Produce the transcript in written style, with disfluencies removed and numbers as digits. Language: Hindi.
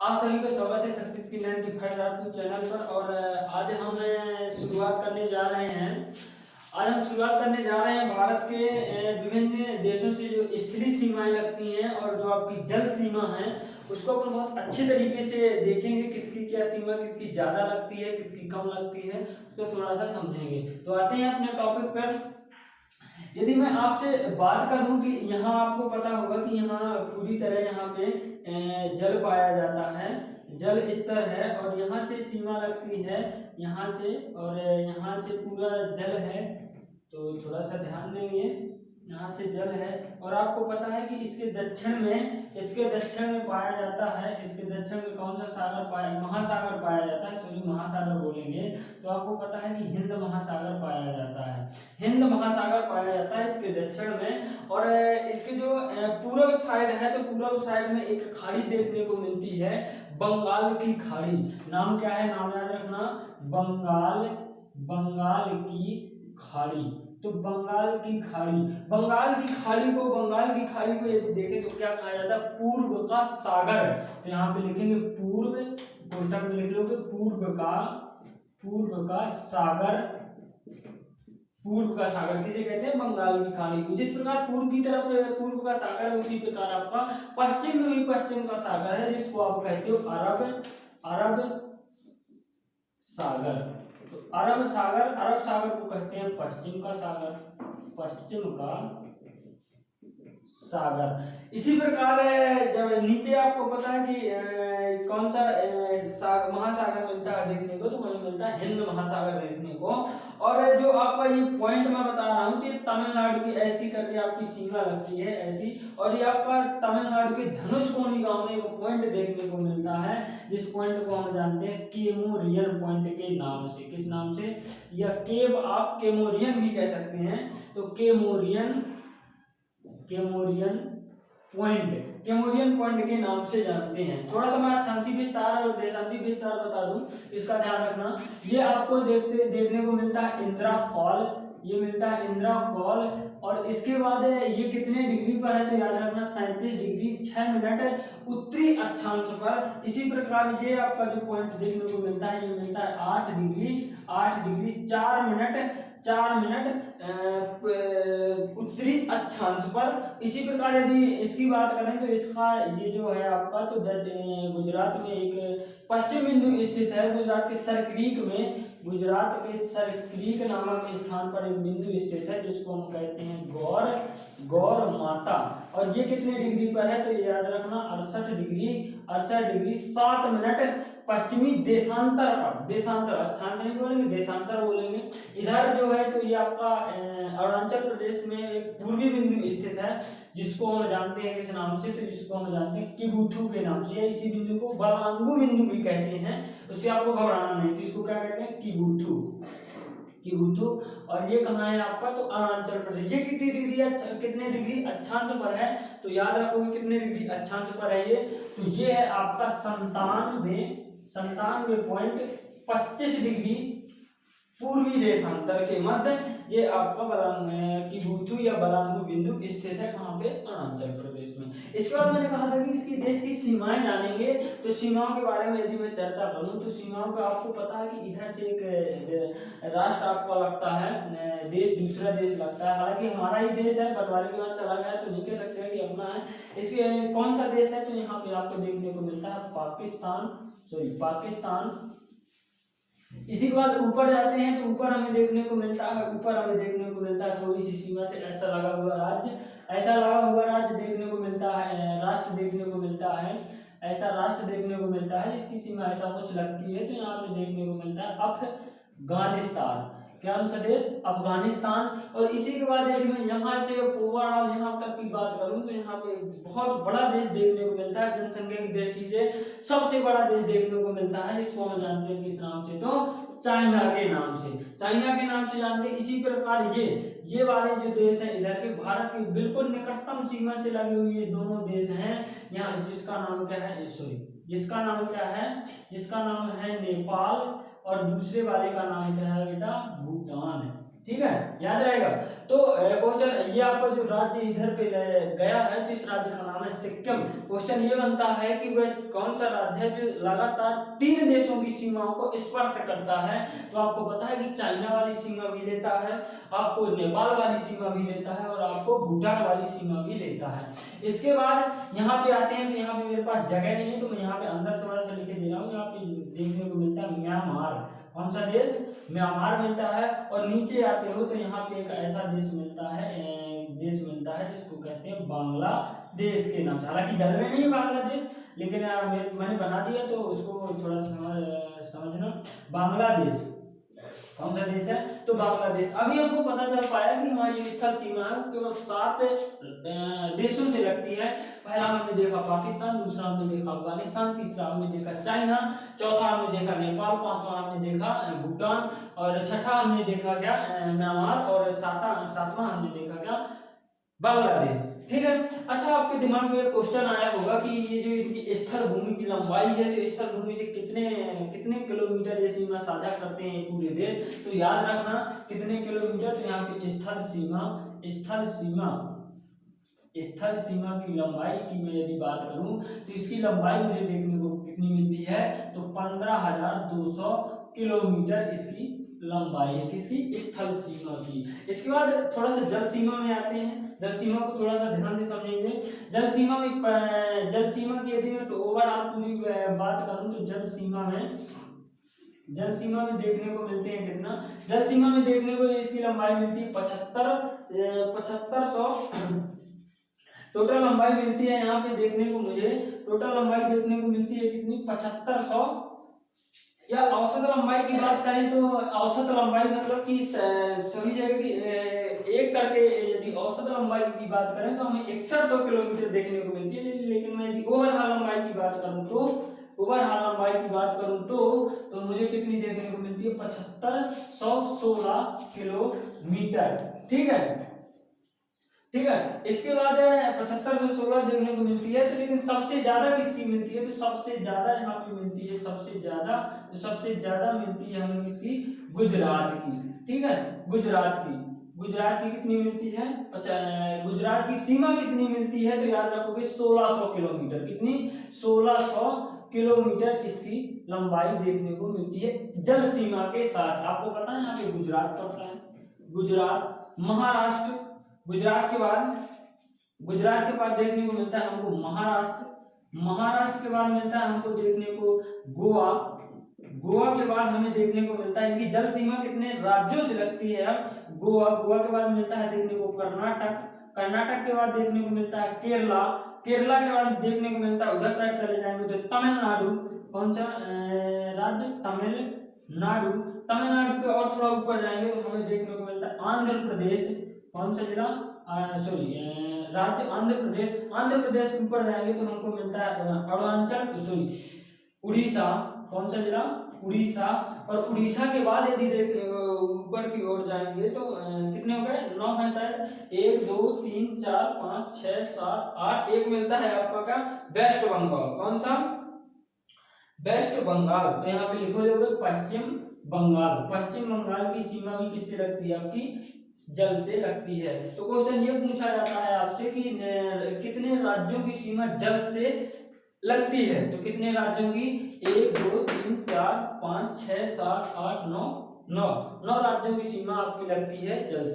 आप सभी का स्वागत है सक्सेस की 95 राजपूत चैनल पर। और आज हम शुरुआत करने जा रहे हैं। आज हम शुरुआत करने जा रहे हैं भारत के विभिन्न देशों से जो स्थलीय सीमाएं लगती हैं और जो आपकी जल सीमा है उसको अपन बहुत अच्छे तरीके से देखेंगे। किसकी क्या सीमा, किसकी ज़्यादा लगती है, किसकी कम लगती है, तो थोड़ा सा समझेंगे। तो आते हैं अपने टॉपिक पर। यदि मैं आपसे बात करूं कि यहाँ आपको पता होगा कि यहाँ पूरी तरह यहाँ पे जल पाया जाता है, जल स्तर है और यहाँ से सीमा लगती है यहाँ से, और यहाँ से पूरा जल है। तो थोड़ा सा ध्यान देंगे, यहाँ से जल है और आपको पता है कि इसके दक्षिण में पाया जाता है। इसके दक्षिण में कौन सा महासागर पाया जाता है, सॉरी महासागर बोलेंगे तो आपको पता है कि हिंद महासागर पाया जाता है। हिंद महासागर पाया जाता है इसके दक्षिण में। और इसके जो पूर्व साइड है तो पूर्व साइड में एक खाड़ी देखने को मिलती है, बंगाल की खाड़ी। नाम क्या है, नाम याद रखना, बंगाल की खाड़ी। तो बंगाल की खाड़ी को यदि देखें तो क्या कहा जाता है, पूर्व का सागर। तो यहाँ पे लिखेंगे पूर्व, कोष्टक में लिख लोगे पूर्व का सागर किसे कहते हैं, बंगाल की खाड़ी को। जिस प्रकार पूर्व की तरफ पूर्व का सागर है उसी प्रकार आपका पश्चिम में भी पश्चिम का सागर है जिसको आप कहते हो अरब सागर। तो अरब सागर को कहते हैं पश्चिम का सागर। इसी प्रकार जब नीचे आपको पता है कि कौन सा महासागर मिलता है देखने को, तो वही मिलता है हिंद महासागर देखने को। और जो आपका ये पॉइंट मैं बता रहा हूँ कि तमिलनाडु की ऐसी करके आपकी सीमा लगती है ऐसी, और ये आपका तमिलनाडु के धनुषकोडी गांव में एक पॉइंट देखने को मिलता है जिस पॉइंट को हम जानते हैं केमोरियन पॉइंट के नाम से। किस नाम से, या आप केमोरियन भी कह सकते हैं। तो केमोरियन पॉइंट के नाम से जानते हैं। थोड़ा सा मैं अक्षांशी विस्तार और देशांती विस्तार बता दूं, इसका ध्यान रखना। ये आपको देखने को मिलता है इंदिरा कॉल, और इसके बाद ये कितने डिग्री पर है तो याद रखना 37 डिग्री 6 मिनट उत्तरी अक्षांश पर। इसी प्रकार ये आपका जो पॉइंट देखने को मिलता है ये मिलता है 8 डिग्री 4 मिनट उत्तरी अक्षांश पर। इसी प्रकार यदि इसकी बात करें तो इसका ये जो है आपका तो गुजरात में एक पश्चिम बिंदु स्थित है। गुजरात के सरक्रीक नामक स्थान पर एक बिंदु स्थित है जिसको हम कहते हैं गौर माता। और ये कितने डिग्री पर है तो याद रखना 68 डिग्री 7 मिनट पश्चिमी देशांतर पर। अक्षांश नहीं बोलेंगे, देशांतर बोलेंगे। इधर जो है तो ये आपका अरुणाचल प्रदेश में एक पूर्वी बिंदु स्थित है जिसको हम जानते हैं किस नाम से, तो जिसको हम जानते हैं किबुथु के नाम से। इसी बिंदु को बलांगू बिंदु भी कहते हैं, उससे आपको घबराना नहीं। तो इसको क्या कहते हैं, किबुथु। और ये कहाँ है आपका, तो अरुणाचल प्रदेश। ये कितने डिग्री अक्षांश पर है तो याद रखोगे कितने डिग्री अक्षांश पर है ये, तो ये है आपका 97.25 डिग्री पूर्वी देशांतर के मध्य। ये आपका किबुथु या बलांगू बिंदु स्थित है कहाँ पे, अरुणाचल प्रदेश में। इसके बाद मैंने कहा था कि इसकी देश की सीमाएं जानेंगे। तो सीमाओं के बारे में यदि मैं चर्चा करूं तो सीमाओं का आपको पता है कि इधर से एक राष्ट्र आपका लगता है, देश दूसरा देश लगता है। हालांकि हमारा ही देश है, बंटवारे के बाद चला गया तो नहीं कह सकते कि अपना है। इसके कौन सा देश है तो यहाँ पे आपको देखने को मिलता है पाकिस्तान। इसी के बाद ऊपर जाते हैं तो ऊपर हमें देखने को मिलता है थोड़ी सी सीमा से ऐसा लगा हुआ राज्य देखने को मिलता है, राष्ट्र देखने को मिलता है, ऐसा राष्ट्र देखने को मिलता है जिसकी सीमा ऐसा कुछ लगती है। तो यहाँ पे देखने को मिलता है अफगानिस्तान। क्या नाम देश, अफगानिस्तान। और इसी के बाद यदि मैं यहाँ से ओवरऑल यहाँ तक की बात करूँ तो यहाँ पे बहुत बड़ा देश देखने को मिलता है, जनसंख्या की दृष्टि से सबसे बड़ा देश देखने को मिलता है जिसको हम जानते हैं किस नाम से, तो चाइना के नाम से जानते हैं। इसी प्रकार ये वाले जो देश हैं इधर के भारत के बिल्कुल निकटतम सीमा से लगे हुए ये दोनों देश हैं यहाँ, जिसका नाम है नेपाल, और दूसरे वाले का नाम क्या है बेटा, भूटान। ठीक है, याद रहेगा। तो क्वेश्चन ये आपका जो राज्य इधर पे गया है तो इस राज्य का नाम है सिक्किम। क्वेश्चन ये बनता है कि वह कौन सा राज्य है जो लगातार 3 देशों की सीमाओं को स्पर्श करता है। तो आपको पता है कि चाइना वाली सीमा भी लेता है, आपको नेपाल वाली सीमा भी लेता है और आपको भूटान वाली सीमा भी लेता है। इसके बाद यहाँ पे आते हैं, तो यहाँ पे मेरे पास जगह नहीं है तो मैं यहाँ पे अंदर थोड़ा सा लिखे दे रहा हूँ। यहाँ पे देखने को मिलता है म्यांमार। कौन सा देश? म्यांमार मिलता है। और नीचे आते हो तो यहाँ पे एक ऐसा देश मिलता है जिसको कहते हैं बांग्लादेश के नाम से। हालांकि जल में नहीं है बांग्लादेश, लेकिन मैंने बना दिया तो उसको थोड़ा समझना। बांग्लादेश कौन सा देश है? तो बांग्लादेश। अभी हमको पता चल पाया कि हमारी जो स्थल सीमा है केवल 7 देशों से लगती है। पहला हमने देखा पाकिस्तान, दूसरा हमने देखा अफगानिस्तान, तीसरा हमने देखा चाइना, चौथा हमने देखा नेपाल, पांचवा हमने देखा भूटान और छठा हमने देखा क्या म्यांमार और सातवां हमने देखा क्या बांग्लादेश। ठीक है। अच्छा, आपके दिमाग में क्वेश्चन आया होगा कि ये जो इनकी स्थल भूमि की लंबाई है तो स्थल भूमि से कितने किलोमीटर ये सीमा साझा करते हैं पूरे देश। तो याद रखना कितने किलोमीटर। तो यहाँ पे स्थल सीमा की लंबाई की मैं यदि बात करूं तो इसकी लंबाई मुझे देखने को कितनी मिलती है तो 15,200 किलोमीटर इसकी लंबाई है किसकी? स्थल सीमा की। इसके बाद थोड़ा सा जल सीमा में आते हैं। जल सीमा को थोड़ा सा ध्यान से समझेंगे। जल सीमा की यदि मैं ओवरऑल पूरी बात करूं तो जल सीमा में देखने को मिलते हैं कितना? जल सीमा में देखने को इसकी लंबाई मिलती है 7500 टोटल लंबाई मिलती है। यहाँ पे देखने को मुझे टोटल लंबाई देखने को मिलती है कितनी? 7500। या औसत लंबाई की बात करें तो औसत लंबाई मतलब कि सभी जगह की एक करके यदि औसत लंबाई की बात करें तो हमें 6100 किलोमीटर देखने को मिलती है। लेकिन मैं यदि ओवरऑल लंबाई की बात करूं तो मुझे कितनी देखने को मिलती है? 7516 किलोमीटर। ठीक है। इसके बाद 7516 देखने को मिलती है। तो लेकिन सबसे ज्यादा किसकी मिलती है? तो सबसे ज्यादा यहाँ पे मिलती है सबसे ज्यादा मिलती है हमें किसकी? गुजरात की। ठीक है, गुजरात की कितनी मिलती है? गुजरात की सीमा कितनी मिलती है? तो याद रखोगे 1600 किलोमीटर। कितनी? 1600 किलोमीटर इसकी लंबाई देखने को मिलती है जल सीमा के साथ। आपको पता है यहाँ पे गुजरात पड़ता है, गुजरात, महाराष्ट्र, गुजरात के बाद देखने को मिलता है हमको महाराष्ट्र के बाद मिलता है हमको देखने को गोवा के बाद हमें देखने को मिलता है। इनकी जल सीमा कितने राज्यों से लगती है? अब गोवा के बाद मिलता है देखने को कर्नाटक के बाद देखने को मिलता है केरला के बाद देखने को मिलता है, उधर साइड चले जाएंगे तो तमिलनाडु। कौन सा राज्य? तमिलनाडु के और थोड़ा ऊपर जाएंगे तो हमें देखने को मिलता है आंध्र प्रदेश। कौन सा जिला? राज्य आंध्र प्रदेश के ऊपर जाएंगे तो हमको मिलता है उड़ीसा। कौन सा जिला? उड़ीसा। और उड़ीसा के बाद यदि देखने ऊपर की ओर जाएंगे तो कितने हो गए? 9 है शायद। 1 2 3 4 5 6 7 8 एक मिलता है आपका क्या? वेस्ट बंगाल। कौन सा? वेस्ट बंगाल। तो यहाँ पे लिखो पश्चिम बंगाल की सीमा भी किससे लगती है? आपकी जल से लगती है। तो क्वेश्चन ये पूछा जाता है आपसे कि कितने राज्यों की सीमा जल से लगती है। तो कितने राज्यों की? 1 2 3 4 5 6 7 8 9 राज्यों की सीमा आपकी लगती है जल से।